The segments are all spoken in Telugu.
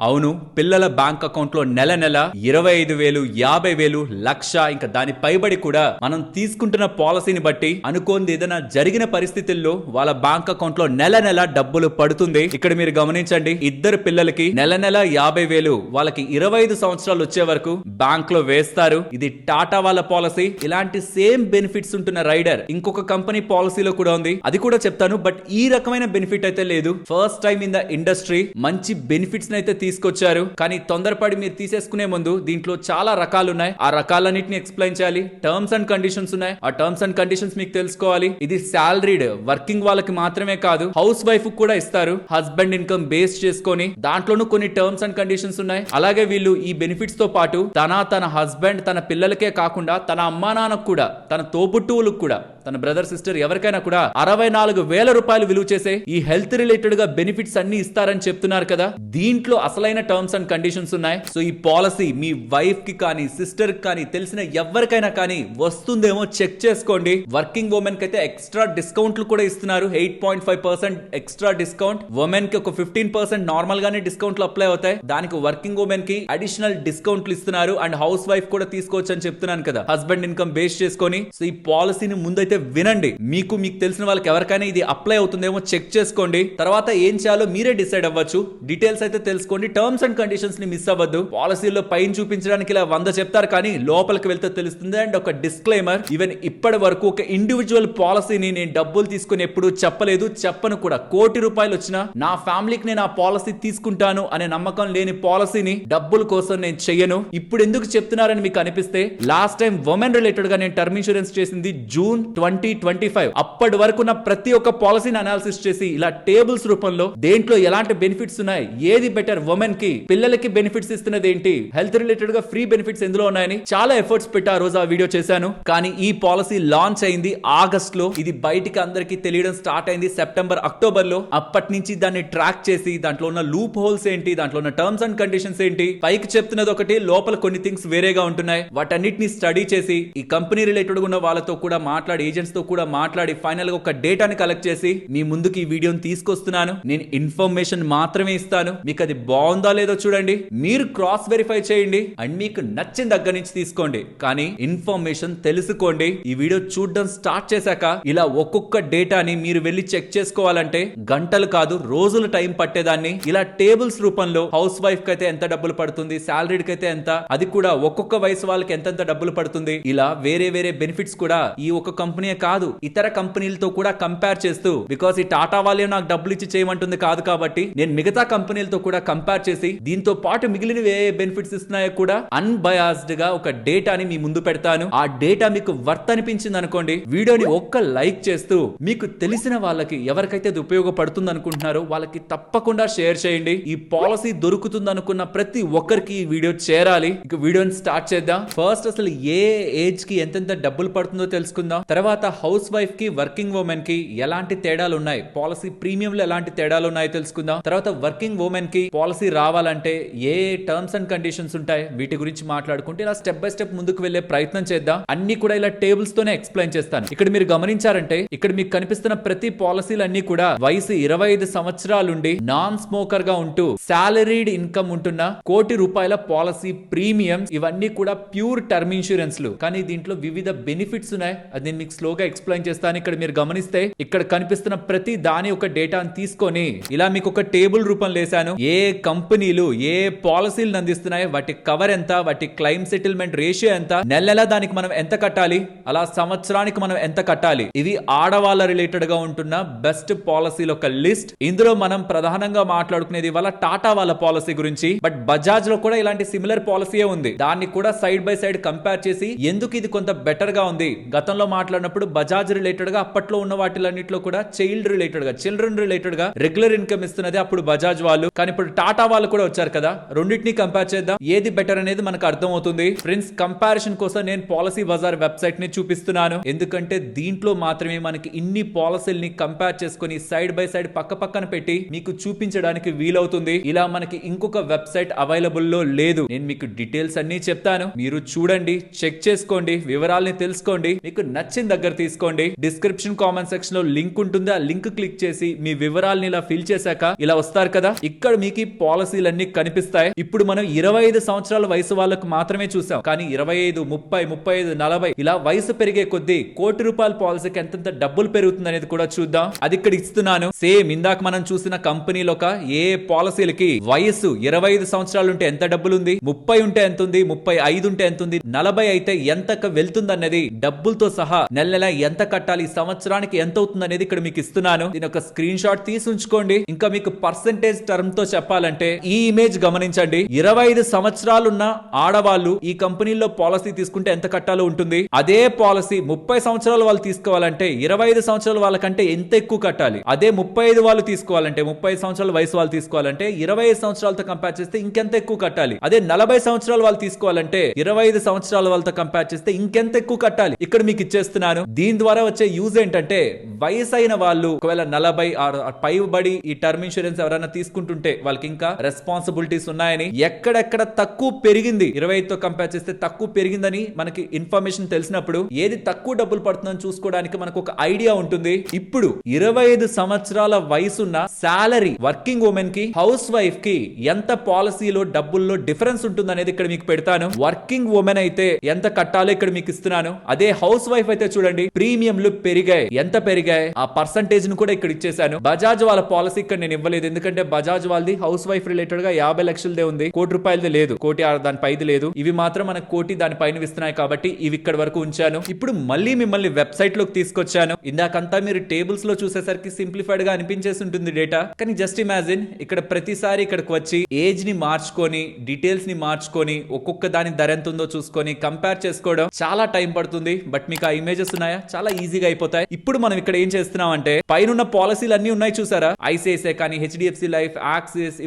అవును, పిల్లల బ్యాంక్ అకౌంట్ లో నెల నెల 25,000, 50,000, లక్ష ఇంకా దాని పైబడి కూడా మనం తీసుకుంటున్న పాలసీని బట్టి అనుకోంది ఏదైనా జరిగిన పరిస్థితుల్లో వాళ్ళ బ్యాంక్ అకౌంట్ లో నెల నెల డబ్బులు పడుతుంది. ఇక్కడ మీరు గమనించండి, ఇద్దరు పిల్లలకి నెల నెల 50,000 వాళ్ళకి 25 సంవత్సరాలు వచ్చే వరకు బ్యాంక్ లో వేస్తారు. ఇది టాటా వాళ్ళ పాలసీ. ఇలాంటి సేమ్ బెనిఫిట్స్ ఉంటున్న రైడర్ ఇంకొక కంపెనీ పాలసీలో కూడా ఉంది, అది కూడా చెప్తాను. బట్ ఈ రకమైన బెనిఫిట్ అయితే లేదు. First time in the industry మంచి బెనిఫిట్స్ అయితే తీసుకొచ్చారు. కానీ తొందరపడి మీరు తీసేసుకునే ముందు దీంట్లో చాలా రకాలు ఉన్నాయి. ఆ రకాలన్నిటిని ఎక్స్ప్లెయిన్ చేయాలి. టర్మ్స్ అండ్ కండిషన్స్ ఉన్నాయి. ఆ టర్మ్స్ అండ్ కండిషన్స్ మీకు తెలుసుకోవాలి. ఇది సాలరీడ్ వర్కింగ్ వాళ్ళకి మాత్రమే కాదు, హౌస్ వైఫ్ కూడా ఇస్తారు. హస్బెండ్ ఇన్కమ్ బేస్ చేసుకొని దాంట్లోనూ కొన్ని టర్మ్స్ అండ్ కండిషన్స్ ఉన్నాయి. అలాగే వీళ్ళు ఈ బెనిఫిట్స్ తో పాటు తన హస్బెండ్ తన పిల్లలకే కాకుండా తన అమ్మా నాన్నకు కూడా, తన తోబుట్టువులకు కూడా, తన బ్రదర్ సిస్టర్ ఎవరికైనా కూడా 64,000 రూపాయలు విలువ చేసే ఈ హెల్త్ రిలేటెడ్ గా బెనిఫిట్స్ అన్ని ఇస్తారని చెప్తున్నారు కదా. దీంట్లో అసలైన టర్మ్స్ అండ్ కండిషన్స్ ఉన్నాయి. సో ఈ పాలసీ మీ వైఫ్ కి కానీ సిస్టర్ కి కానీ తెలిసిన ఎవరికైనా కానీ వస్తుందేమో చెక్ చేసుకోండి. వర్కింగ్ ఉమెన్ కి అయితే ఎక్స్ట్రా డిస్కౌంట్లు కూడా ఇస్తున్నారు. 8.5% ఎక్స్ట్రా డిస్కౌంట్. ఉమెన్ కి ఒక 15% నార్మల్ గానే డిస్కౌంట్లు అప్లై అవుతాయి. దానికి వర్కింగ్ ఉమెన్ కి అడిషనల్ డిస్కౌంట్లు ఇస్తున్నారు. అండ్ హౌస్ వైఫ్ కూడా తీసుకోవచ్చు అని చెప్తున్నాను కదా, హస్బెండ్ ఇన్కమ్ బేస్ చేసుకొని. సో ఈ పాలసీని ముందైతే వినండి. మీకు తెలిసిన వాళ్ళకి ఎవరికైనా ఇది అప్లై అవుతుందేమో చెక్ చేసుకోండి. తర్వాత ఏం చేయాలో మీరే డిసైడ్ అవ్వచ్చు. డీటెయిల్స్ అయితే తెలుసుకోండి. టర్మ్స్ అండ్ కండిషన్స్ ని మిస్ అవ్వద్దు. పాలసీలో పైన చూపించడానికి ఇలా 100 చెప్తారు, కానీ లోపలికి వెళ్తే తెలుస్తుంది. అండ్ ఒక డిస్క్లైమర్, ఈవెన్ ఇప్పటి వరకు ఒక ఇండివిజువల్ పాలసీని నేను డబ్బులు తీసుకుని ఎప్పుడు చెప్పలేదు, చెప్పను కూడా. ₹1,00,00,000 వచ్చినా నా ఫ్యామిలీకి నేను ఆ పాలసీ తీసుకుంటాను అనే నమ్మకం లేని పాలసీని డబ్బుల కోసం నేను చెయ్యను. ఇప్పుడు ఎందుకు చెప్తున్నారని మీకు అనిపిస్తే, లాస్ట్ టైం ఉమెన్ రిలేటెడ్ గా నేను టర్మ్ ఇన్సూరెన్స్ చేసింది జూన్ 2025. అప్పటి వరకు నా ప్రతి ఒక్క పాలసీని అనాలిసిస్ చేసి ఇలా టేబుల్స్ రూపంలో దేంట్లో ఎలాంటి బెనిఫిట్స్ ఉన్నాయి, ఏది బెటర్, ఉమెన్ కి పిల్లలకి బెనిఫిట్స్ ఇస్తున్నది ఏంటి, హెల్త్ రిలేటెడ్ గా ఫ్రీ బెనిఫిట్స్ ఎందులో ఉన్నాయని చాలా ఎఫర్ట్స్ పెట్టి ఆ రోజు ఆ వీడియో చేశాను. కానీ ఈ పాలసీ లాంచ్ అయింది ఆగస్ట్ లో. ఇది బయటికి అందరికి తెలియడం స్టార్ట్ అయింది సెప్టెంబర్, అక్టోబర్ లో. అప్పటి నుంచి దాన్ని ట్రాక్ చేసి దాంట్లో ఉన్న లూప్ హోల్స్ ఏంటి, దాంట్లో ఉన్న టర్మ్స్ అండ్ కండిషన్స్ ఏంటి, పైకి చెప్తున్నది ఒకటి, లోపల కొన్ని థింగ్స్ వేరేగా ఉంటున్నాయి. వాటన్నిటిని స్టడీ చేసి ఈ కంపెనీ రిలేటెడ్ ఉన్న వాళ్ళతో కూడా మాట్లాడి, ఏజెంట్స్ తో కూడా మాట్లాడి ఫైనల్ గా ఒక డేటాని కలెక్ట్ చేసి మీ ముందుకు ఈ వీడియోని తీసుకొస్తున్నాను. నేను ఇన్ఫర్మేషన్ మాత్రమే ఇస్తాను. మీకు అది బాగుందా లేదో చూడండి, మీరు క్రాస్ వెరిఫై చేయండి అండ్ మీకు నచ్చిన దగ్గర నుంచి తీసుకోండి. కానీ ఇన్ఫర్మేషన్ తెలుసుకోండి. ఈ వీడియో చూడడం స్టార్ట్ చేశాక ఇలా ఒక్కొక్క డేటాని మీరు వెళ్ళి చెక్ చేసుకోవాలంటే గంటలు కాదు రోజులు టైం పట్టేదాన్ని. ఇలా టేబుల్స్ రూపంలో హౌస్ వైఫ్ కి అయితే ఎంత డబ్బులు పడుతుంది, సాలరీడ్ కి అయితే ఎంత, అది కూడా ఒక్కొక్క వయసు వాళ్ళకి ఎంతెంత డబ్బులు పడుతుంది, ఇలా వేరే వేరే బెనిఫిట్స్ కూడా ఈ ఒక కంపెనీ కాదు ఇతర కంపెనీలతో కూడా కంపేర్ చేస్తూ, బికాస్ ఈ టాటా వాళ్ళే నాకు డబ్బులు ఇచ్చి చేయమంటుంది కాదు కాబట్టి నేను మిగతా కంపెనీలతో కూడా కంపేర్ చేసి దీంతో పాటు మిగిలినవి ఏ బెనిఫిట్స్ ఇస్తున్నాయో కూడా అన్బయాస్డ్ గా ఒక డేటాని మీ ముందు పెడతాను. ఆ డేటా మీకు వర్త్ అనిపించింది అనుకోండి, వీడియోని ఒక్క లైక్ చేస్తూ మీకు తెలిసిన వాళ్ళకి ఎవరికైతే అది ఉపయోగపడుతుంది అనుకుంటున్నారో వాళ్ళకి తప్పకుండా షేర్ చేయండి. ఈ పాలసీ దొరుకుతుంది అనుకున్న ప్రతి ఒక్కరికి ఈ వీడియో చేరాలి. ఇక వీడియోని స్టార్ట్ చేద్దాం. ఫస్ట్ అసలు ఏ ఏజ్ కి ఎంతెంత డబ్బులు పడుతుందో తెలుసుకుందాం. తర్వాత హౌస్ వైఫ్ కి, వర్కింగ్ ఉమెన్ కి ఎలాంటి తేడాలు ఉన్నాయి, పాలసీ ప్రీమియం లో ఎలాంటి తేడాలు ఉన్నాయో తెలుసుకుందాం. తర్వాత వర్కింగ్ ఉమెన్ కి పాలసీ రావాలంటే ఏ టర్మ్స్ అండ్ కండిషన్స్ ఉంటాయి, వీటి గురించి మాట్లాడుకుంటే ఇలా స్టెప్ బై స్టెప్ ముందుకు వెళ్లే ప్రయత్నం చేద్దాం. అన్ని కూడా ఇలా టేబుల్స్ తోనే ఎక్స్ప్లెయిన్ చేస్తాను. ఇక్కడ మీరు గమనించారంటే ఇక్కడ మీకు కనిపిస్తున్న ప్రతి పాలసీలు అన్ని కూడా వయసు 25 సంవత్సరాలుండి నాన్ స్మోకర్ గా ఉంటూ సాలరీడ్ ఇన్కమ్ ఉంటున్న ₹1,00,00,000 పాలసీ ప్రీమియం. ఇవన్నీ కూడా ప్యూర్ టర్మ్ ఇన్సూరెన్స్ లు. కానీ దీంట్లో వివిధ బెనిఫిట్స్ ఉన్నాయి. అది నేను మీకు స్లోగా ఎక్స్ప్లెయిన్ చేస్తాను. ఇక్కడ మీరు గమనిస్తే ఇక్కడ కనిపిస్తున్న ప్రతి దాని ఒక డేటాను తీసుకొని ఇలా మీకు ఒక టేబుల్ రూపంలో వేసాను. ఏ కంపెనీలు ఏ పాలసీలు అందిస్తున్నాయి, వాటి కవర్ ఎంత, వాటి క్లైమ్ సెటిల్మెంట్ రేషియో ఎంత, నెల దానికి మనం ఎంత కట్టాలి, అలా సంవత్సరానికి మనం ఎంత కట్టాలి. ఇవి ఆడవాళ్ళ రిలేటెడ్ గా ఉంటున్న బెస్ట్ పాలసీల ఒక లిస్ట్. ఇందులో మనం ప్రధానంగా మాట్లాడుకునేది వాళ్ళ టాటా వాళ్ళ పాలసీ గురించి. బట్ బజాజ్ లో కూడా ఇలాంటి సిమిలర్ పాలసీ ఉంది. దాన్ని కూడా సైడ్ బై సైడ్ కంపేర్ చేసి ఎందుకు ఇది కొంత బెటర్ గా ఉంది. గతంలో మాట్లాడినప్పుడు బజాజ్ రిలేటెడ్ గా అప్పట్లో ఉన్న వాటిలన్నింటిలో కూడా చైల్డ్ రిలేటెడ్ గా, చిల్డ్రన్ రిలేటెడ్ గా రెగ్యులర్ ఇన్కమ్ ఇస్తున్నది అప్పుడు బజాజ్ వాళ్ళు. కానీ ఇప్పుడు టాటా వాళ్ళు కూడా వచ్చారు కదా, రెండింటిని కంపేర్ చేద్దాం. ఏది బెటర్ అనేది మనకు అర్థం అవుతుంది. ఫ్రెండ్స్, కంపారిజన్ కోసం నేను పాలసీ బజార్ వెబ్సైట్ ని చూపిస్తున్నాను. ఎందుకంటే దీంట్లో మాత్రమే మనకి ఇన్ని పాలసీల్ని కంపేర్ చేసుకుని సైడ్ బై సైడ్ పక్క పక్కన పెట్టి మీకు చూపించడానికి వీలవుతుంది. ఇలా మనకి ఇంకొక వెబ్సైట్ అవైలబుల్ లో లేదు. నేను మీకు డీటెయిల్స్ అన్ని చెప్తాను, మీరు చూడండి, చెక్ చేసుకోండి, వివరాలని తెలుసుకోండి. మీకు నచ్చిన దగ్గర తీసుకోండి. డిస్క్రిప్షన్ కామెంట్ సెక్షన్ లో లింక్ ఉంటుంది. ఆ లింక్ క్లిక్ చేసి మీ వివరాలను ఇలా ఫిల్ చేశాక ఇలా వస్తారు కదా, ఇక్కడ మీకు పాలసీలన్నీ కనిపిస్తాయి. ఇప్పుడు మనం 25 సంవత్సరాల వయసు వాళ్ళకు మాత్రమే చూసాం, కానీ 25, 30, 35, 40 ఇలా వయసు పెరిగే కొద్దీ ₹1,00,00,000 పాలసీకి ఎంతెంత డబ్బులు పెరుగుతుంది అనేది కూడా చూద్దాం. అది ఇక్కడ ఇస్తున్నాను. సేమ్ ఇందాక మనం చూసిన కంపెనీలో ఏ పాలసీలకి వయసు 25 సంవత్సరాలు ఉంటే ఎంత డబ్బులు ఉంది, 30 ఉంటే ఎంత ఉంది, 35 ఉంటే ఎంత ఉంది, 40 అయితే ఎంత వెళ్తుంది అన్నది డబ్బులతో సహా నెల నెల ఎంత కట్టాలి, సంవత్సరానికి ఎంత అవుతుంది అనేది ఇక్కడ మీకు ఇస్తున్నాను. దీని ఒక స్క్రీన్ షాట్ తీసి ఉంచుకోండి. ఇంకా మీకు పర్సెంటేజ్ టర్మ్ తో చెప్పాలంటే ఈ ఇమేజ్ గమనించండి. 25 సంవత్సరాలున్న ఆడవాళ్ళు ఈ కంపెనీలో పాలసీ తీసుకుంటే ఎంత కట్టాలో ఉంటుంది. అదే పాలసీ 30 సంవత్సరాల వాళ్ళు తీసుకోవాలంటే 25 సంవత్సరాల వాళ్ళకంటే ఎంత ఎక్కువ కట్టాలి. అదే 35 వాళ్ళు తీసుకోవాలంటే, 30 సంవత్సరాల వయసు వాళ్ళు తీసుకోవాలంటే 25 సంవత్సరాలతో కంపేర్ చేస్తే ఇంకెంత ఎక్కువ కట్టాలి. అదే 40 సంవత్సరాల వాళ్ళు తీసుకోవాలంటే 25 సంవత్సరాల వాళ్ళతో కంపేర్ చేస్తే ఇంకెంత ఎక్కువ కట్టాలి. ఇక్కడ మీకు ఇచ్చేస్తున్నాను. దీని ద్వారా వచ్చే యూజ్ ఏంటంటే, వయసు అయిన వాళ్ళు ఒకవేళ 40 పైబడి ఈ టర్మ్ ఇన్సూరెన్స్ ఎవరైనా తీసుకుంటుంటే వాళ్ళకి ఇంకా రెస్పాన్సిబిలిటీస్ ఉన్నాయని, ఎక్కడెక్కడ తక్కువ పెరిగింది 25తో కంపేర్ చేస్తే తక్కువ పెరిగిందని మనకి ఇన్ఫర్మేషన్ తెలిసినప్పుడు ఏది తక్కువ డబ్బులు పడుతుందని చూసుకోవడానికి మనకు ఒక ఐడియా ఉంటుంది. ఇప్పుడు 25 సంవత్సరాల వయసున్న సాలరీ వర్కింగ్ ఉమెన్ కి, హౌస్ వైఫ్ కి ఎంత పాలసీలో డబ్బుల్లో డిఫరెన్స్ ఉంటుంది అనేది ఇక్కడ మీకు పెడతాను. వర్కింగ్ ఉమెన్ అయితే ఎంత కట్టాలో ఇక్కడ మీకు ఇస్తున్నాను. అదే హౌస్ వైఫ్ అయితే చూడండి, ప్రీమియంలు పెరిగాయి. ఎంత పెరిగాయి ఆ పర్సంటేజ్ ను కూడా ఇక్కడ ఇచ్చేసాను. బజాజ్ వాళ్ళ పాలసీ ఇక్కడ నేను ఇవ్వలేదు, ఎందుకంటే బజాజ్ వాళ్ళది హౌస్ వైఫ్ రిలేటెడ్ గా 50 లక్షలదే ఉంది, ₹1,00,00,000 లేదు, 1,06,000 దాని పైది లేదు. ఇవి మాత్రం మనకు 1,00,00,000 దాని పైన ఇస్తున్నాయి కాబట్టి ఇవి ఇక్కడ వరకు ఉంచాను. ఇప్పుడు మళ్ళీ మిమ్మల్ని వెబ్సైట్ లోకి తీసుకొచ్చాను. ఇందాకంతా మీరు టేబుల్స్ లో చూసేసరికి సింప్లిఫైడ్ గా అనిపించేసి ఉంటుంది డేటా, కానీ జస్ట్ ఇమాజిన్ ఇక్కడ ప్రతిసారి ఇక్కడికి వచ్చి ఏజ్ ని మార్చుకొని, డీటెయిల్స్ ని మార్చుకొని, ఒక్కొక్క దాని ధర ఎంత ఉందో చూసుకొని కంపేర్ చేసుకోవడం చాలా టైం పడుతుంది. బట్ మీకు ఆ ఇమేజెస్ ఉన్నాయా, చాలా ఈజీగా అయిపోతాయి. ఇప్పుడు మనం ఇక్కడ ఏం చేస్తున్నాం అంటే, పైన పాలసీలు అన్ని ఉన్నాయి చూసారా, ఐసిఐసిఐ కానీ, హెచ్డిఎఫ్సి లైఫ్, యాక్సిస్,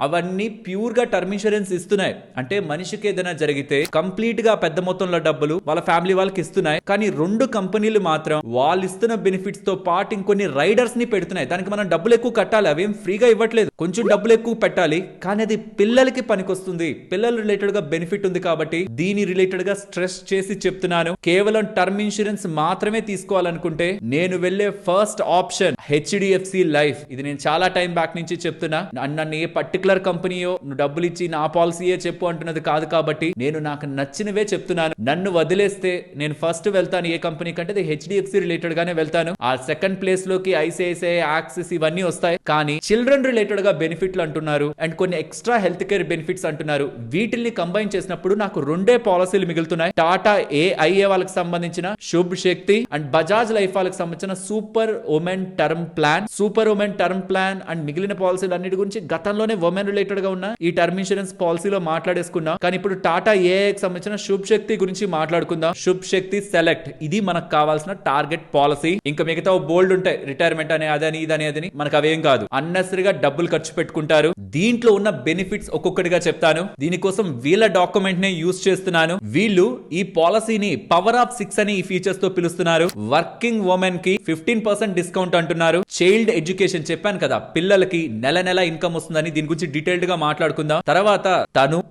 అవన్నీ ప్యూర్ గా టర్మ్ ఇన్సూరెన్స్ ఇస్తున్నాయి. అంటే మనిషికి ఏదైనా జరిగితే కంప్లీట్ గా పెద్ద మొత్తంలో డబ్బులు వాళ్ళ ఫ్యామిలీ వాళ్ళకి ఇస్తున్నాయి. కానీ 2 కంపెనీలు మాత్రం వాళ్ళు ఇస్తున్న బెనిఫిట్స్ తో పాటు ఇంకొన్ని రైడర్స్ ని పెడుతున్నాయి. దానికి మనం డబ్బులు ఎక్కువ కట్టాలి, అవేం ఫ్రీగా ఇవ్వట్లేదు, కొంచెం డబ్బులు ఎక్కువ పెట్టాలి. కానీ అది పిల్లలకి పనికొస్తుంది, పిల్లల రిలేటెడ్ గా బెనిఫిట్ ఉంది కాబట్టి దీని రిలేటెడ్ గా స్ట్రెస్ చేసి చెప్తున్నాను. కేవలం టర్మ్ ఇన్సూరెన్స్ మాత్రమే తీసుకోవాలనుకుంటే నేను వెళ్ళే ఫస్ట్ ఆప్షన్ హెచ్డిఎఫ్సి లైఫ్. ఇది నేను చాలా టైం బ్యాక్ నుంచి చెప్తున్నా. నన్ను ఏ పర్టికులర్ కంపెనీయో నువ్వు డబ్బులు ఇచ్చి నా పాలసీయే చెప్పు అంటున్నది కాదు కాబట్టి నేను నాకు నచ్చినవే చెప్తున్నాను. నన్ను వదిలేస్తే నేను ఫస్ట్ వెళ్తాను ఏ కంపెనీ కంటే హెచ్డిఎఫ్సి రిలేటెడ్ గానే వెళ్తాను. ఆ సెకండ్ ప్లేస్ లోకి ఐసిఐసిఐ, యాక్సిస్ ఇవన్నీ వస్తాయి. కానీ చిల్డ్రన్ రిలేటెడ్ గా బెనిఫిట్లు అంటున్నారు అండ్ కొన్ని ఎక్స్ట్రా హెల్త్ కేర్ బెనిఫిట్స్ అంటున్నారు. వీటిని కంబైన్ చేసినప్పుడు నాకు 2 పాలసీలు మిగులుతున్నాయి. టాటా ఏఐఏ వాళ్ళకి సంబంధించిన శుభ్ శక్తి అండ్ బజాజ్ లైఫ్ వాళ్ళకి సంబంధించిన super women term plan and మిగిలిన పాలసీలు అన్నిటి గురించి గతంలోనే ఉమెన్ రిలేటెడ్ గా ఉన్న ఈ టర్మ్ ఇన్సూరెన్స్ పాలసీలో మాట్లాడేసుకున్నాం. కానీ ఇప్పుడు టాటా ఏఐకి సంబంధించిన శుభ్ శక్తి గురించి మాట్లాడుకుందాం. శుభ్ శక్తి సెలెక్ట్, ఇది మనకు కావాల్సిన టార్గెట్ పాలసీ. ఇంకా మిగతా బోల్డ్ ఉంటాయి, రిటైర్మెంట్ అనే అదని ఇదని, మనకు అవేం కాదు. అన్నెసరీగా డబ్బులు ఖర్చు పెట్టుకుంటారు. దీంట్లో ఉన్న బెనిఫిట్స్ ఒక్కొక్కటిగా చెప్తాను. దీనికోసం వీళ్ళ డాక్యుమెంట్ నే యూజ్ చేస్తున్నాను. వీళ్ళు ఈ పాలసీని పవర్ ఆఫ్ 6 అని ఈ ఫీచర్స్ తో పిలుస్తున్నారు. వర్కింగ్ ఉమెన్ కి 15% డిస్కౌంట్ అంటున్నారు. చైల్డ్ ఎడ్యుకేషన్ చెప్పాను కదా, పిల్లలకి నెల నెల ఇన్కమ్ వస్తుందని, దీని గురించి డీటెయిల్డ్ గా మాట్లాడుకుందాం. తర్వాత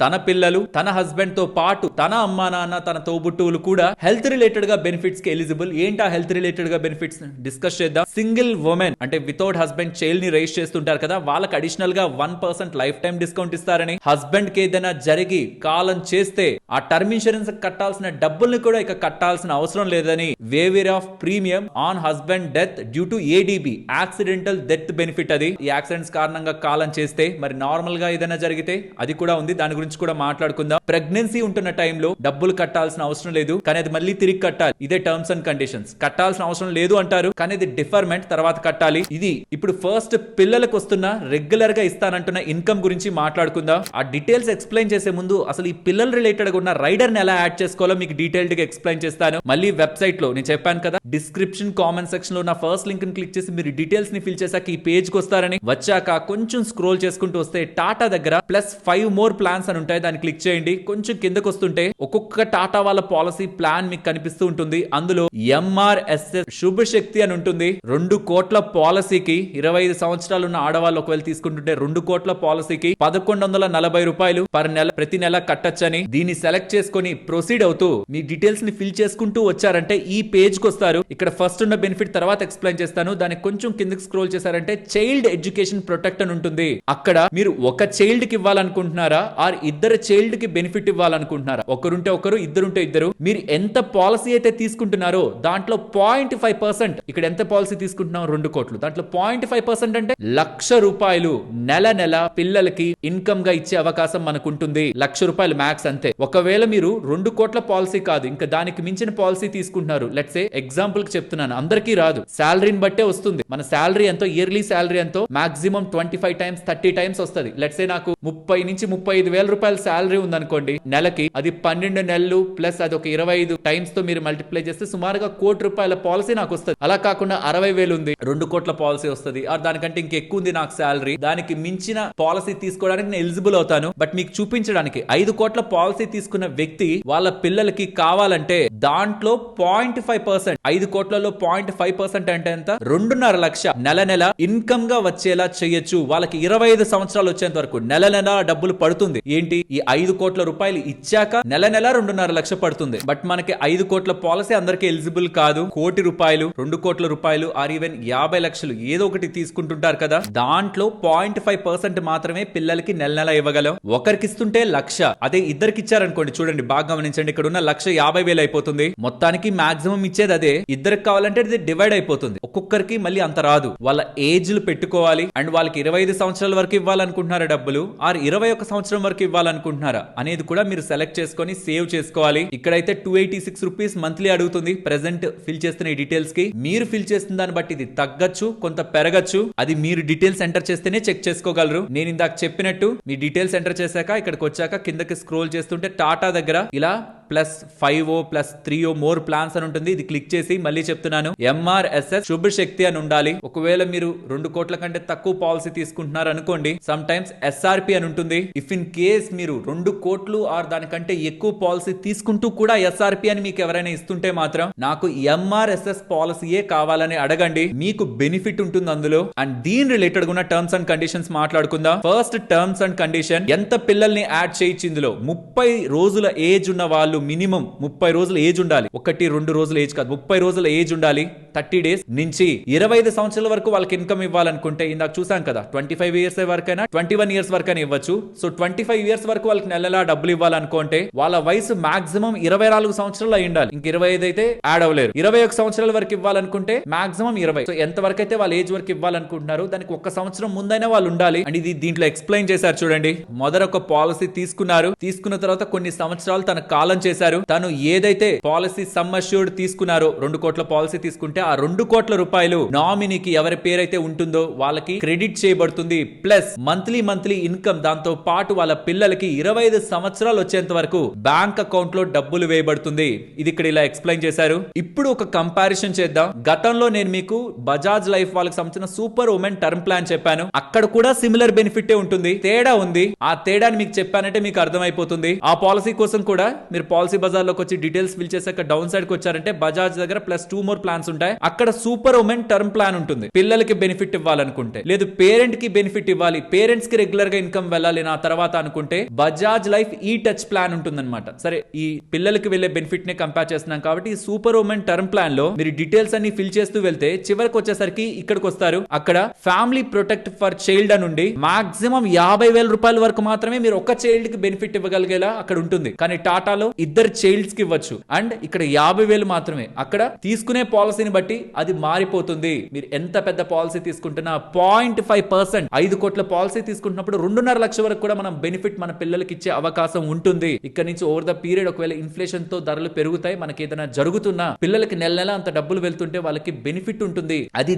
తన పిల్లలు, తన హస్బెండ్ తో పాటు తన అమ్మా నాన్న, తన తోబుట్టువులు కూడా హెల్త్ రిలేటెడ్ గా బెనిఫిట్స్ కి ఎలిజిబుల్. ఏంటి ఆ హెల్త్ రిలేటెడ్ గా బెనిఫిట్స్ డిస్కస్ చేద్దాం. సింగిల్ ఉమెన్ అంటే వితౌట్ హస్బెండ్ చైల్డ్ ని రైజ్ చేస్తుంటారు కదా, వాళ్ళకి అడిషనల్ గా 1% లైఫ్ టైం డిస్కౌంట్ ఇస్తారని. హస్బెండ్ కి ఏదైనా జరిగి కాలం చేస్తే ఆ టర్మ్ ఇన్సూరెన్స్ కట్టాల్సిన డబ్బుల్ని కూడా ఇక కట్టాల్సిన అవసరం లేదని waiver of premium on husband death due to ADB, accidental death benefit. అది ఈ యాక్సిడెంట్స్ కారణంగా కాలం చేస్తే, మరి నార్మల్ గా ఏదైనా జరిగితే అది కూడా ఉంది. దాని గురించి కూడా మాట్లాడుకుందాం. ప్రెగ్నెన్సీ ఉంటున్న టైంలో డబ్బులు కట్టాల్సిన అవసరం లేదు, కానీ అది మళ్ళీ తిరిగి కట్టాలి. ఇదే టర్మ్స్ అండ్ కండిషన్స్. కట్టాల్సిన అవసరం లేదు అంటారు, కానీ ఇది డిఫర్మెంట్, తర్వాత కట్టాలి. ఇది ఇప్పుడు ఫస్ట్ పిల్లలకు వస్తున్న రెగ్యులర్ గా ఇస్తానంటున్న ఇన్కమ్ గురించి మాట్లాడుకుందాం. ఆ డీటెయిల్స్ ఎక్స్ప్లెయిన్ చేసే ముందు అసలు ఈ పిల్లల రిలేటెడ్ గా ఉన్న రైడర్ ని ఎలా యాడ్ చేసుకోవాలో మీకు డీటెయిల్డ్ గా ఎక్స్ప్లెయిన్ చేస్తాను. మళ్ళీ వెబ్సైట్ లో నేను చెప్పాను కదా, డిస్క్రిప్షన్ కామెంట్ సెక్షన్ లో నా ఫస్ట్ లింక్ ని క్లిక్ చేసి మీరు డీటెయిల్స్ ని ఫిల్ చేశాక ఈ పేజ్ కి వస్తారని. వచ్చాక కొంచెం స్క్రోల్ చేసుకుంటూ వస్తే టాటా దగ్గర +5 మోర్ ప్లాన్స్ అని ఉంటాయి, దాన్ని క్లిక్ చేయండి. కొంచెం కిందకు వస్తుంటే ఒక్కొక్క టాటా వాళ్ళ పాలసీ ప్లాన్ మీకు కనిపిస్తూ ఉంటుంది. అందులో ఎంఆర్ఎస్ఎస్ శుభ శక్తి అని ఉంటుంది. 2 కోట్ల పాలసీకి 25 సంవత్సరాలు ఉన్న ఆడవాళ్ళు ఒకవేళ తీసుకుంటుంటే 2 కోట్ల కోట్ల పాలసీకి 1140 రూపాయలు పర్ నెల ప్రతి నెల కట్టచ్చని దీన్ని సెలెక్ట్ చేసుకొని ప్రొసీడ్ అవుతూ మీ డీటెయిల్స్ ని ఫిల్ చేసుకుంటూ వచ్చారంటే ఈ పేజ్ కి వస్తారు. ఇక్కడ ఫస్ట్ ఉన్న బెనిఫిట్ తర్వాత ఎక్స్ప్లెయిన్ చేస్తాను. దానికి కొంచెం కిందకి స్క్రోల్ చేశారంటే చైల్డ్ ఎడ్యుకేషన్ ప్రొటెక్ట్ అని ఉంటుంది. అక్కడ మీరు ఒక చైల్డ్ కి ఇవ్వాలనుకుంటున్నారా ఆర్ ఇద్దరు చైల్డ్ కి బెనిఫిట్ ఇవ్వాలనుకుంటున్నారా, ఒకరుంటే ఒకరు ఇద్దరుంటే ఇద్దరు, మీరు ఎంత పాలసీ అయితే తీసుకుంటున్నారో దాంట్లో 0.5% ఇక్కడ ఎంత పాలసీ తీసుకుంటున్నాం 2 కోట్లు, దాంట్లో 0.5% అంటే 1,00,000 రూపాయలు నెల నెల పిల్లలకి ఇన్కమ్ గా ఇచ్చే అవకాశం మనకు ఉంటుంది. 1,00,000 రూపాయలు మ్యాక్స్ అంతే. ఒకవేళ మీరు 2 కోట్ల పాలసీ కాదు ఇంకా దానికి మించిన పాలసీ తీసుకుంటున్నారు, లెట్స్ సే ఎగ్జాంపుల్ కి చెప్తున్నాను, అందరికీ రాదు, శాలరీని బట్టే వస్తుంది. మన శాలరీ ఎంతో, ఇయర్లీ శాలరీ ఎంతో మాక్సిమం 25 టైమ్స్ 30 టైమ్స్ వస్తుంది. లెట్స్ సే నాకు 30 నుంచి 35 వేల రూపాయల శాలరీ ఉందనుకోండి నెలకి, అది 12 నెలలు ప్లస్ అది ఒక 25 టైమ్స్ తో మీరు మల్టిప్లై చేస్తే సుమారుగా 1 కోటి రూపాయల పాలసీ నాకు వస్తుంది. అలా కాకుండా 60,000 ఉంది 2 కోట్ల పాలసీ వస్తుంది, దానికంటే ఇంకెక్కువ ఉంది నాకు శాలరీ, దానికి మించిన పాలసీ తీసుకోవడానికి నేను ఎలిజిబుల్ అవుతాను. బట్ మీకు చూపించడానికి 5 కోట్ల పాలసీ తీసుకున్న వ్యక్తి వాళ్ళ పిల్లలకి కావాలంటే దాంట్లో 0.5%, 5 కోట్లలో 0.5% అంటే ఎంత, 2.5 లక్ష నెల నెల ఇన్కమ్ గా వచ్చేలా చేయొచ్చు. వాళ్ళకి 25 సంవత్సరాలు వచ్చేంత వరకు నెల నెల డబ్బులు పడుతుంది. ఏంటి, ఈ 5 కోట్ల రూపాయలు ఇచ్చాక నెల నెల 2.5 లక్ష పడుతుంది. బట్ మనకి 5 కోట్ల పాలసీ అందరికి ఎలిజిబుల్ కాదు. 1 కోటి రూపాయలు, 2 కోట్ల రూపాయలు ఆర్ ఈవెన్ 50 లక్షలు ఏదో ఒకటి తీసుకుంటుంటారు కదా, దాంట్లో 0.5% మాత్రమే పిల్లలకి నెల నెల ఇవ్వగలం. ఒకరికి ఇస్తుంటే 1,00,000, అదే ఇద్దరికి ఇచ్చారనుకోండి, చూడండి బాగా గమనించండి, ఇక్కడ ఉన్న 1,50,000 అయిపోతుంది. మొత్తానికి మాక్సిమం ఇచ్చేది అదే, ఇద్దరికి కావాలంటే ఇది డివైడ్ అయిపోతుంది. ఒక్కొక్కరికి మళ్ళీ అంత రాదు, వాళ్ళ ఏజ్లు పెట్టుకోవాలి. అండ్ వాళ్ళకి 25 సంవత్సరాల వరకు ఇవ్వాలనుకుంటున్నారా డబ్బులు ఆర్ 21 సంవత్సరం వరకు ఇవ్వాలనుకుంటున్నారా అనేది కూడా మీరు సెలెక్ట్ చేసుకొని సేవ్ చేసుకోవాలి. ఇక్కడైతే 286 రూపీస్ మంత్లీ అడుగుతుంది ప్రెసెంట్ ఫిల్ చేస్తున్న ఈ డీటెయిల్స్ కి. మీరు ఫిల్ చేస్తున్న దాన్ని బట్టి ఇది తగ్గచ్చు, కొంత పెరగచ్చు, అది మీరు డీటెయిల్స్ ఎంటర్ చేస్తేనే చెక్ చేసుకోగలరు. నేను ఇందాక చెప్పినట్టు మీ డీటెయిల్స్ ఎంటర్ చేశాక ఇక్కడికి వచ్చాక కిందకి స్క్రోల్ చేస్తుంటే టాటా దగ్గర ఇలా +5 +3 మోర్ ప్లాన్స్ అని ఉంటుంది. ఇది క్లిక్ చేసి మళ్ళీ చెప్తున్నాను, MRSS శుభ శక్తి అని ఉండాలి. ఒకవేళ మీరు 2 కోట్ల కంటే తక్కువ పాలసీ తీసుకుంటున్నారు అనుకోండి, సమ్ టైమ్స్ SRP అని ఉంటుంది. ఇఫ్ ఇన్ కేస్ మీరు 2 కోట్లు ఆర్ దానికంటే ఎక్కువ పాలసీ తీసుకుంటూ కూడా SRP అని మీకు ఎవరైనా ఇస్తుంటే మాత్రం నాకు MRSS పాలసీయే కావాలని అడగండి, మీకు బెనిఫిట్ ఉంటుంది అందులో. అండ్ దీని రిలేటెడ్ ఉన్న టర్మ్స్ అండ్ కండిషన్స్ మాట్లాడుకుందాం. ఫస్ట్ టర్మ్స్ అండ్ కండిషన్, ఎంత పిల్లల్ని యాడ్ చేయొచ్చు ఇందులో, 30 రోజుల ఏజ్ ఉన్న వాళ్ళు మినిమం 30 రోజుల ఏజ్ ఉండాలి, 1-2 రోజుల ఏజ్ కాదు, 30 రోజుల ఏజ్ ఉండాలి. 30 డేస్ నుంచి 25 సంవత్సరాల వరకు వాళ్ళకి ఇన్కమ్ ఇవ్వాలనుకుంటే ఇందాక చూసాం కదా 25 ఇయర్స్ వరకైనా 21 ఇయర్స్ వరకైనా ఇవ్వచ్చు. సో 25 ఇయర్స్ వరకు వాళ్ళకి నెలలా డబ్బులు ఇవ్వాలనుకుంటే వాళ్ళ వయసు మాక్సిమం 24 సంవత్సరాలు అయి ఉండాలి, ఇంక 25 అయితే యాడ్ అవ్వలేరు. 21 సంవత్సరాల వరకు ఇవ్వాలనుకుంటే మాక్సిమం 20. సో ఎంత వరకు అయితే వాళ్ళ ఏజ్ వరకు ఇవ్వాలనుకుంటున్నారు దానికి 1 సంవత్సరం ముందైనా వాళ్ళు ఉండాలి. అండ్ ఇది దీంట్లో ఎక్స్ప్లెయిన్ చేశారు చూడండి. మొదట పాలసీ తీసుకున్నారు, తీసుకున్న తర్వాత కొన్ని సంవత్సరాలు తన కాలం చేశారు. తను ఏదైతే పాలసీ సమ్ అష్యూర్డ్ తీసుకున్నారో 2 కోట్ల పాలసీ తీసుకుంటే ఆ 2 కోట్ల రూపాయలు నామినీకి ఎవరి పేరైతే ఉంటుందో వాళ్ళకి క్రెడిట్ చేయబడుతుంది. ప్లస్ మంత్లీ ఇన్కమ్, దాంతో పాటు వాళ్ళ పిల్లలకి 25 సంవత్సరాలు వచ్చేంత వరకు బ్యాంక్ అకౌంట్ లో డబ్బులు వేయబడుతుంది. ఇది ఇక్కడ ఇలా ఎక్స్ప్లెయిన్ చేశారు. ఇప్పుడు ఒక కంపారిజన్ చేద్దాం. గతంలో నేను మీకు బజాజ్ లైఫ్ వాళ్ళకి సంబంధించిన సూపర్ ఉమెన్ టర్మ్ ప్లాన్ చెప్పాను, అక్కడ కూడా సిమిలర్ బెనిఫిట్ ఉంటుంది. తేడా ఉంది, ఆ తేడాని మీకు చెప్పానంటే మీకు అర్థమైపోతుంది. ఆ పాలసీ కోసం కూడా మీరు పాలసీ బజార్ లోకి వచ్చి డీటెయిల్స్ ఫిల్ చేసాక డౌన్ సైడ్ కి వచ్చారంటే బజాజ్ దగ్గర +2 మోర్ ప్లాన్స్ ఉంటాయి. అక్కడ సూపర్ ఉమెన్ టర్మ్ ప్లాన్ ఉంటుంది. పిల్లలకి బెనిఫిట్ ఇవ్వాలనుకుంటే, లేదు పేరెంట్ కి బెనిఫిట్ ఇవ్వాలి, పేరెంట్స్ కి రెగ్యులర్ గా ఇన్కమ్ వెళ్ళాలి నా తర్వాత అనుకుంటే బజాజ్ లైఫ్ ఈ టచ్ ప్లాన్ ఉంటుందన్నమాట. సరే, ఈ పిల్లలకి వెళ్లే బెనిఫిట్ నే కంపేర్ చేస్తున్నాం కాబట్టి ఈ సూపర్ ఉమెన్ టర్మ్ ప్లాన్ లో మీరు డీటెయిల్స్ అన్ని ఫిల్ చేస్తూ వెళ్తే చివరికి వచ్చేసరికి ఇక్కడికి వస్తారు. అక్కడ ఫ్యామిలీ ప్రొటెక్ట్ ఫర్ చైల్డ్ అని ఉండి మాక్సిమం 50,000 రూపాయల వరకు మాత్రమే మీరు ఒక చైల్డ్ కి బెనిఫిట్ ఇవ్వగలిగేలా అక్కడ ఉంటుంది. కానీ టాటాలో ఇద్దరు చైల్డ్స్ కి ఇవ్వచ్చు. అండ్ ఇక్కడ 50,000 మాత్రమే. అక్కడ తీసుకునే పాలసీని బట్టి అది మారిపోతుంది. మీరు ఎంత పెద్ద పాలసీ తీసుకుంటున్నా 0.5%, 5 కోట్ల పాలసీ తీసుకుంటున్నప్పుడు 2.5 లక్షల వరకు కూడా మనం బెనిఫిట్ మన పిల్లలకి ఇచ్చే అవకాశం ఉంటుంది. ఇక్కడ నుంచి ఓవర్ ద పీరియడ్ ఒకవేళ ఇన్ఫ్లేషన్ తో ధరలు పెరుగుతాయి, మనకి ఏదైనా జరుగుతున్నా పిల్లలకి నెల నెల అంత డబ్బులు వెళ్తుంటే వాళ్ళకి బెనిఫిట్ ఉంటుంది. అది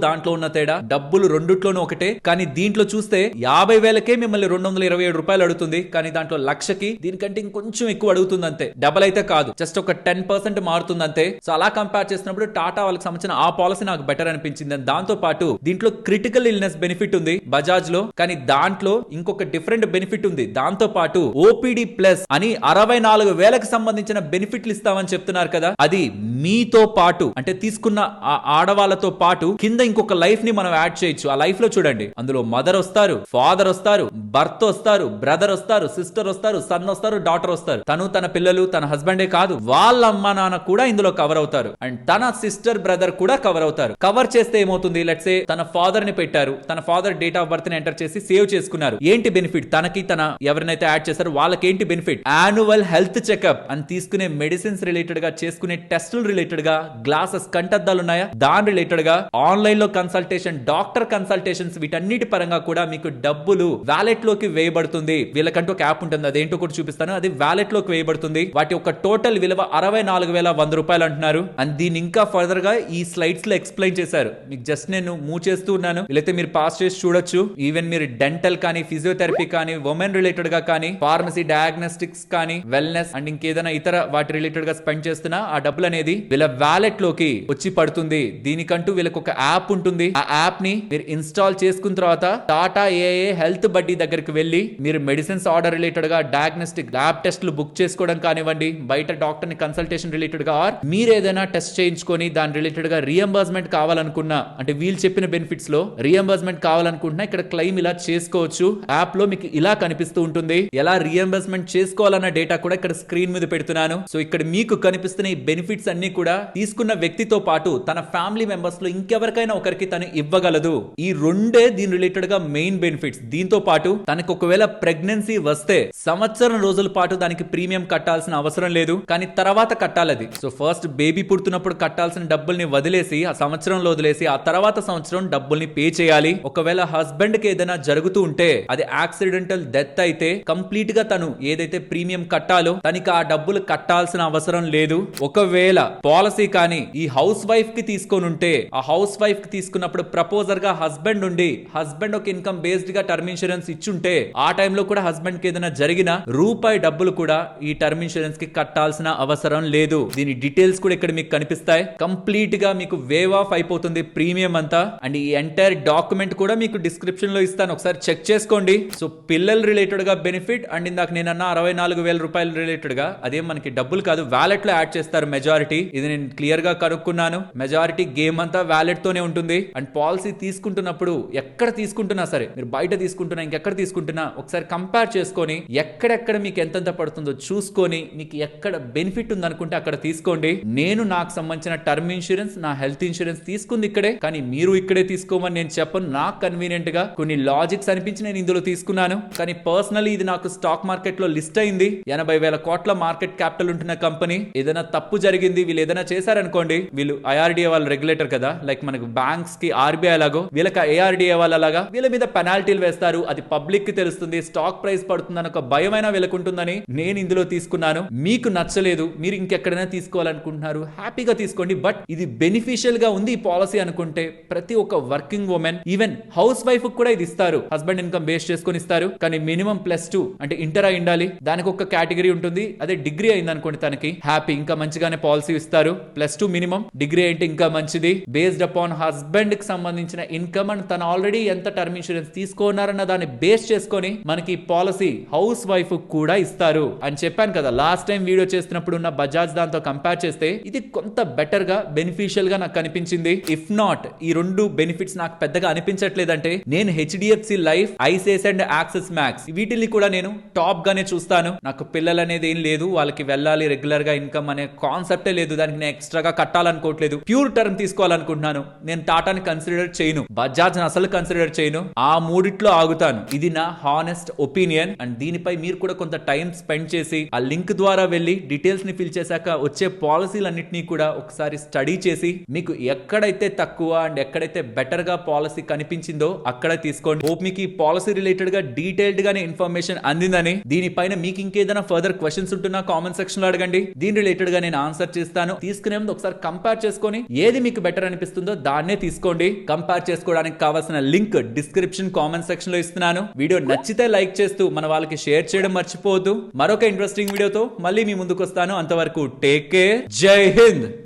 దాంట్లో ఉన్న తేడా. డబ్బులు రెండిట్లోనూ ఒకటే, కానీ దీంట్లో చూస్తే 50,000కే మిమ్మల్ని 227 రూపాయలు అడుగుతుంది, కానీ దాంట్లో 1,00,000కి దీనికంటే ఇంకొంచెం ఎక్కువ అడుగుతుంది. అంతే, డబల్ అయితే కాదు, జస్ట్ ఒక 10% మారుతుంది అంతే. సో అలా కంపేర్ చేసినప్పుడు టాటా వాళ్ళకి సంబంధించిన ఆ పాలసీ నాకు బెటర్ అనిపించింది. దాంతో పాటు దీంట్లో క్రిటికల్ ఇల్నెస్ బెనిఫిట్ ఉంది బజాజ్ లో, కానీ దాంట్లో ఇంకొక డిఫరెంట్ బెనిఫిట్ ఉంది. దాంతో పాటు ఓపీడీ ప్లస్ అని 64,000కి సంబంధించిన బెనిఫిట్లు ఇస్తామని చెప్తున్నారు కదా, అది మీతో పాటు అంటే తీసుకున్న ఆ ఆడవాళ్ళతో పాటు కింద ఇంకొక లైఫ్ ని మనం యాడ్ చేయొచ్చు. ఆ లైఫ్ లో చూడండి, అందులో మదర్ వస్తారు, ఫాదర్ వస్తారు, భర్త వస్తారు, బ్రదర్ వస్తారు, సిస్టర్ వస్తారు, సన్ వస్తారు, డాటర్ వస్తారు. తను తన పిల్లలు తన హస్బెండే కాదు, వాళ్ళ అమ్మ నాన్న కూడా ఇందులో కవర్ అవుతారు, అండ్ తన సిస్టర్ బ్రదర్ కూడా కవర్ అవుతారు. కవర్ చేస్తే ఏమవుతుంది, లెట్స్ సే తన ఫాదర్ ని పెట్టారు, తన ఫాదర్ డేట్ ఆఫ్ బర్త్ ని ఎంటర్ చేసి సేవ్ చేసుకున్నారు. ఏంటి బెనిఫిట్ తనకి, తన ఎవరినైతే యాడ్ చేస్తారో వాళ్ళకి ఏంటి బెనిఫిట్, యాన్యువల్ హెల్త్ చెకప్ అని తీసుకునే మెడిసిన్స్ రిలేటెడ్ గా, చేసుకునే టెస్టులు రిలేటెడ్ గా, గ్లాసెస్ కంటద్దాలు ఉన్నాయా దాని రిలేటెడ్ గా, ఆన్లైన్ లో కన్సల్టేషన్, డాక్టర్ కన్సల్టేషన్స్, వీటన్నిటి పరంగా కూడా మీకు డబ్బులు వాలెట్ లోకి వేయబడుతుంది. వీళ్ళకంటూ ఒక యాప్ ఉంటుంది, అదేంటో కూడా చూపిస్తాను. అది వాలెట్ లోకి వేయబడుతుంది. వాటి యొక్క టోటల్ విలువ 64,100 రూపాయలు అంటున్నారు. అండ్ దీన్ని ఇంకా ఫర్దర్ గా ఈ స్లైడ్స్ లో ఎక్స్ప్లెయిన్ చేశారు. మీకు జస్ట్ నేను మూవ్ చేస్తూ ఉన్నాను, లేకపోతే మీరు పాస్ చేసి చూడొచ్చు. ఈవెన్ మీరు డెంటల్ కానీ, ఫిజియోథెరపీ కానీ, ఉమెన్ రిలేటెడ్ గా కానీ, ఫార్మసీ, డయాగ్నోస్టిక్స్ కానీ, వెల్నెస్ అండ్ ఇంకేదైనా ఇతర వాటి రిలేటెడ్ గా స్పెండ్ చేస్తున్నా ఆ డబ్బులు అనేది వీళ్ళ వాలెట్ లోకి వచ్చి పడుతుంది. దీనికంటూ వీళ్ళకి ఒక యాప్ ఉంటుంది. ఆ యాప్ ని మీరు ఇన్స్టాల్ చేసుకున్న తర్వాత టాటా ఏఏ హెల్త్ బడ్డీ దగ్గరికి వెళ్ళి మీరు మెడిసిన్స్ ఆర్డర్ రిలేటెడ్ గా, డయాగ్నోస్టిక్ ల్యాబ్ టెస్ట్లు బుక్ చేసుకోవడం కానివ్వండి, బయట డాక్టర్ ని కన్సల్టేషన్ రిలేటెడ్ గా, ఆర్ మీరు ఏదైనా టెస్ట్ చేయించుకొని దాని రిలేటెడ్ గా రియంబర్స్మెంట్ కావాలనుకున్నా, అంటే వీళ్ళు చెప్పిన బెనిఫిట్స్ లో రియంబర్స్మెంట్ కావాలనుకుంటున్నా ఇక్కడ క్లెయిమ్ ఇలా చేసుకోవచ్చు. యాప్ లో మీకు ఇలా కనిపిస్తూ ఉంటుంది. ఎలా రియంబర్స్మెంట్ చేసుకోవాలన్న డేటా కూడా ఇక్కడ స్క్రీన్ మీద పెడుతున్నాను. సో ఇక్కడ మీకు కనిపిస్తున్న ఈ బెనిఫిట్స్ అన్ని కూడా తీసుకున్న వ్యక్తితో పాటు తన ఫ్యామిలీ మెంబర్స్ లో ఇంకెవరికైనా ఒకరికి తను ఇవ్వగలదు. ఈ రెండే దీని రిలేటెడ్ గా మెయిన్ బెనిఫిట్స్. దీంతో పాటు తనకు ఒకవేళ ప్రెగ్నెన్సీ వస్తే సంవత్సరం రోజుల పాటు దానికి ప్రీమియం కట్టాల్సిన అవసరం లేదు, కానీ తర్వాత కట్టాలది. సో ఫస్ట్ బేబీ పుడుతున్నప్పుడు కట్టాల్సిన డబ్బుల్ని వదిలేసి ఆ సంవత్సరంలో వదిలేసి ఆ తర్వాత సంవత్సరం డబ్బుల్ని పే చేయాలి. ఒకవేళ హస్బెండ్ కి ఏదైనా జరుగుతూ ఉంటే, అది యాక్సిడెంటల్ డెత్ అయితే కంప్లీట్ గా తను ఏదైతే ప్రీమియం కట్టాలో తనకి ఆ డబ్బులు కట్టాల్సిన అవసరం లేదు. ఒకవేళ పాలసీ కానీ ఈ హౌస్ వైఫ్ కి తీసుకొని ఉంటే, ఆ హౌస్ వైఫ్ కి తీసుకున్నప్పుడు ప్రపోజర్ గా హస్బెండ్ ఉండి, హస్బెండ్ ఒక ఇన్కమ్ బేస్డ్ గా టర్మ్ ఇన్సూరెన్స్ ఇచ్చుంటే, ఆ టైంలో కూడా హస్బెండ్ కి ఏదైనా జరిగిన రూపాయి డబ్బులు కూడా ఈ టర్మ్ ఇన్సూరెన్స్ కి కట్టాల్సిన అవసరం లేదు. దీని డీటెయిల్స్ కూడా ఇక్కడ మీకు కనిపిస్తాయి. కంప్లీట్ గా మీకు వేవ్ ఆఫ్ అయిపోతుంది ప్రీమియం అంతా. అండ్ ఈ ఎంటైర్ డాక్యుమెంట్ కూడా మీకు డిస్క్రిప్షన్ లో ఇస్తాను, ఒకసారి చెక్ చేసుకోండి. సో పిల్లల రిలేటెడ్ గా బెనిఫిట్, అండ్ ఇందాక నేను అన్న 64,000 రూపాయల రిలేటెడ్ గా, అదేం మనకి డబ్బులు కాదు, వాలెట్ లో యాడ్ చేస్తారు మెజారిటీ. ఇది నేను క్లియర్ గా కనుక్కున్నాను. మెజారిటీ గేమ్ అంతా వాలెట్ తోనే ఉంటుంది. అండ్ పాలసీ తీసుకుంటున్నప్పుడు ఎక్కడ తీసుకుంటున్నా సరే, మీరు బయట తీసుకుంటున్నా ఇంకెక్కడ తీసుకుంటున్నా ఒకసారి కంపేర్ చేసుకొని ఎక్కడెక్కడ మీకు ఎంతెంత పడుతుందో చూసుకొని మీకు ఎక్కడ బెనిఫిట్ ఉందనుకుంటే అక్కడ తీసుకోండి. నేను నాకు సంబంధించిన టర్మ్ ఇన్సూరెన్స్, నా హెల్త్ ఇన్సూరెన్స్ తీసుకుంది ఇక్కడే, కానీ మీరు ఇక్కడే తీసుకోమని నేను చెప్పను. నాకు కన్వీనియంట్ గా కొన్ని లాజిక్స్ అనిపించి నేను ఇందులో తీసుకున్నాను. కానీ పర్సనలీ ఇది నాకు స్టాక్ మార్కెట్ లో లిస్ట్ అయింది. 80,000 కోట్ల మార్కెట్ క్యాపిటల్ ఉంటున్న కంపెనీ. ఏదైనా తప్పు జరిగింది, వీళ్ళు ఏదైనా చేశారనుకోండి, వీళ్ళు ఐఆర్డిఏ వాళ్ళు రెగ్యులేటర్ కదా, లైక్ మనకు బ్యాంక్స్ కి ఆర్బీఐ లాగో వీళ్ళకి ఏఆర్డిఏ వాళ్ళలాగా వీళ్ళ మీద పెనాల్టీలు వేస్తారు. అది పబ్లిక్ కి తెలుస్తుంది, స్టాక్ ప్రైస్ పడుతుందని ఒక భయమైనా వీళ్ళకు ఉంటుందని నేను ఇందులో తీసుకున్నాను. మీకు నచ్చలేదు, మీరు ఇంకెక్కడైనా తీసుకోవాలనుకుంటున్నారు, హ్యాపీగా తీసుకోండి. బట్ ఇది బెనిఫిషియల్ గా ఉంది ఈ పాలసీ అనుకుంటే ప్రతి ఒక్క working women, even house wife కూడా ఇది ఇస్తారు. హస్బెండ్ ఇన్కమ్ బేస్ చేసుకొని ఇస్తారు, కానీ మినిమం +2 అంటే ఇంటర్ అయి ఉండాలి. దానికి ఒక కేటగిరీ ఉంటుంది. అదే డిగ్రీ అయింది అనుకోండి, తనకి హ్యాపీ ఇంకా మంచిగానే పాలసీ ఇస్తారు. +2 మినిమం, డిగ్రీ అంటే ఇంకా మంచిది. బేస్డ్ అపాన్ హస్బెండ్ కి సంబంధించిన ఇన్కమ్ అండ్ తను ఆల్రెడీ ఎంత టర్మ్ ఇన్సూరెన్స్ తీసుకున్నారన్న దాన్ని బేస్ చేసుకొని మనకి పాలసీ హౌస్ వైఫ్ కూడా ఇస్తారు అని చెప్పాను కదా లాస్ట్ టైం వీడియో చేస్తున్నప్పుడు. ఉన్న బజాజ్ దాంతో కంపేర్ చేస్తే ఇది కొంత బెటర్ గా బెనిఫిషియల్ గా నాకు కనిపించింది. ఇఫ్ నాట్ ఈ రెండు బెనిఫిట్స్ నాకు పెద్దగా అనిపించట్లేదంటే నేను HDFC life, ICICI and axis max వీటిని కూడా నేను టాప్ గానే చూస్తాను. నాకు పిల్లలు అనేది ఏం లేదు, వాళ్ళకి వెళ్ళాలి రెగ్యులర్ గా ఇన్కమ్ అనే కాన్సెప్టే లేదు, దానికి నేను ఎక్స్ట్రాగా కట్టాలనుకోవట్లేదు. Pure term తీసుకోవాలనుకుంటున్నాను. నేను టాటాని కన్సిడర్ చేయను, బజాజ్ అసలు కన్సిడర్ చేయను. ఆ మూడిట్లో ఆగుతాను. ఇది నా హానెస్ట్ ఒపీనియన్. అండ్ దీనిపై మీరు కూడా కొంత టైం స్పెండ్ చేసి ఆ లింక్ ద్వారా వెళ్ళి డీటెయిల్స్ ని ఫిల్ చేశాక వచ్చే పాలసీలన్నింటినీ కూడా ఒకసారి స్టడీ చేసి మీకు ఎక్కడైతే తక్కువ అండ్ ఎక్కడైతే బెటర్ గా పాలసీ కనిపించిందో అక్కడ తీసుకోండి. హోప్ మీకు ఈ పాలసీ రిలేటెడ్ గా డీటెయిల్డ్ గానే ఇన్ఫర్మేషన్ అందిందని. దీనిపైన మీకు ఇంకేదైనా ఫర్దర్ క్వశ్చన్స్ ఉంటున్నా కామెంట్ సెక్షన్ లో అడగండి, దీని రిలేటెడ్ గా నేను ఆన్సర్ చేస్తాను. తీసుకునే ముందు ఒకసారి కంపేర్ చేసుకొని ఏది మీకు బెటర్ అనిపిస్తుందో దాన్నే తీసుకోండి. కంపేర్ చేసుకోవడానికి కావాల్సిన లింక్ డిస్క్రిప్షన్ కామెంట్ సెక్షన్ లో ఇస్తున్నాను. వీడియో నచ్చితే లైక్ చేస్తూ మన వాళ్ళకి షేర్ చేయడం మర్చిపోవద్దు. మరొక ఇంట్రెస్టింగ్ ఇంట్రెస్టింగ్ వీడియోతో మళ్ళీ మీ ముందుకు వస్తాను. అంతవరకు టేక్ కేర్. జై హింద్.